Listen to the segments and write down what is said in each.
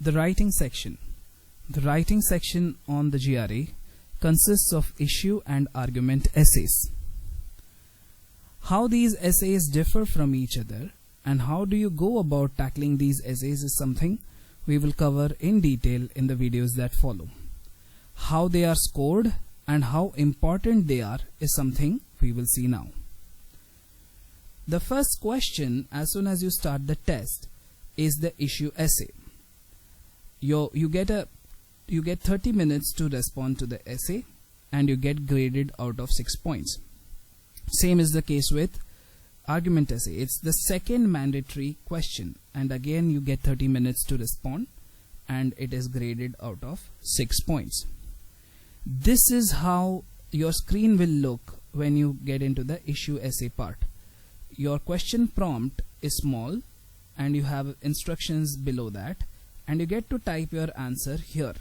The writing section. The writing section on the GRE consists of issue and argument essays. How these essays differ from each other and how do you go about tackling these essays is something we will cover in detail in the videos that follow. How they are scored and how important they are is something we will see now. The first question as soon as you start the test is the issue essay. You get 30 minutes to respond to the essay and you get graded out of 6 points. Same is the case with argument essay. It's the second mandatory question and again you get 30 minutes to respond and it is graded out of 6 points. This is how your screen will look when you get into the issue essay part. Your question prompt is small and you have instructions below that and you get to type your answer here.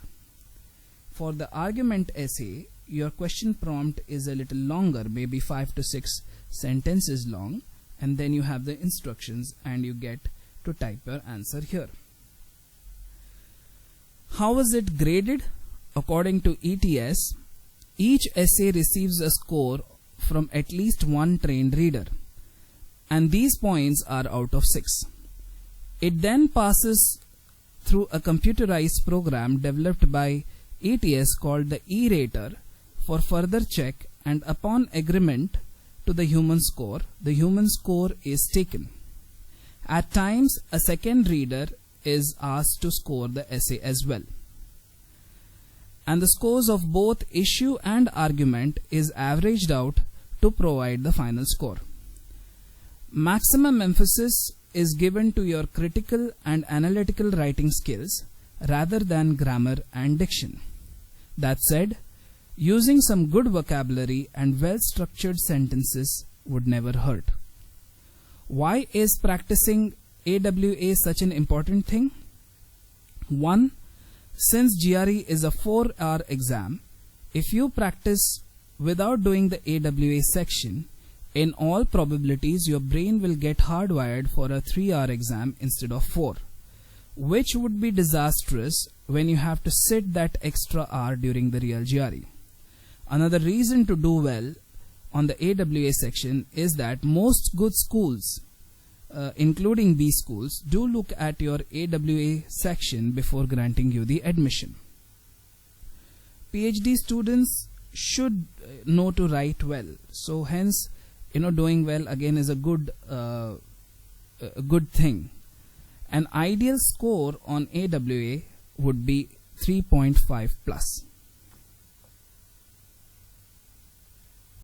For the argument essay, your question prompt is a little longer, maybe 5 to 6 sentences long, and then you have the instructions and you get to type your answer here. How is it graded? According to ETS, each essay receives a score from at least one trained reader, and these points are out of 6. It then passes through a computerized program developed by ETS called the E-Rater for further check, and upon agreement to the human score is taken. At times, a second reader is asked to score the essay as well. And the scores of both issue and argument is averaged out to provide the final score. Maximum emphasis is given to your critical and analytical writing skills rather than grammar and diction. That said, using some good vocabulary and well-structured sentences would never hurt. Why is practicing AWA such an important thing? 1. Since GRE is a 4-hour exam, if you practice without doing the AWA section, in all probabilities your brain will get hardwired for a 3-hour exam instead of 4, which would be disastrous when you have to sit that extra hour during the real GRE. Another reason to do well on the AWA section is that most good schools, including B schools, do look at your AWA section before granting you the admission. PhD students should know to write well, so hence doing well again is a good thing. An ideal score on AWA would be 3.5 plus.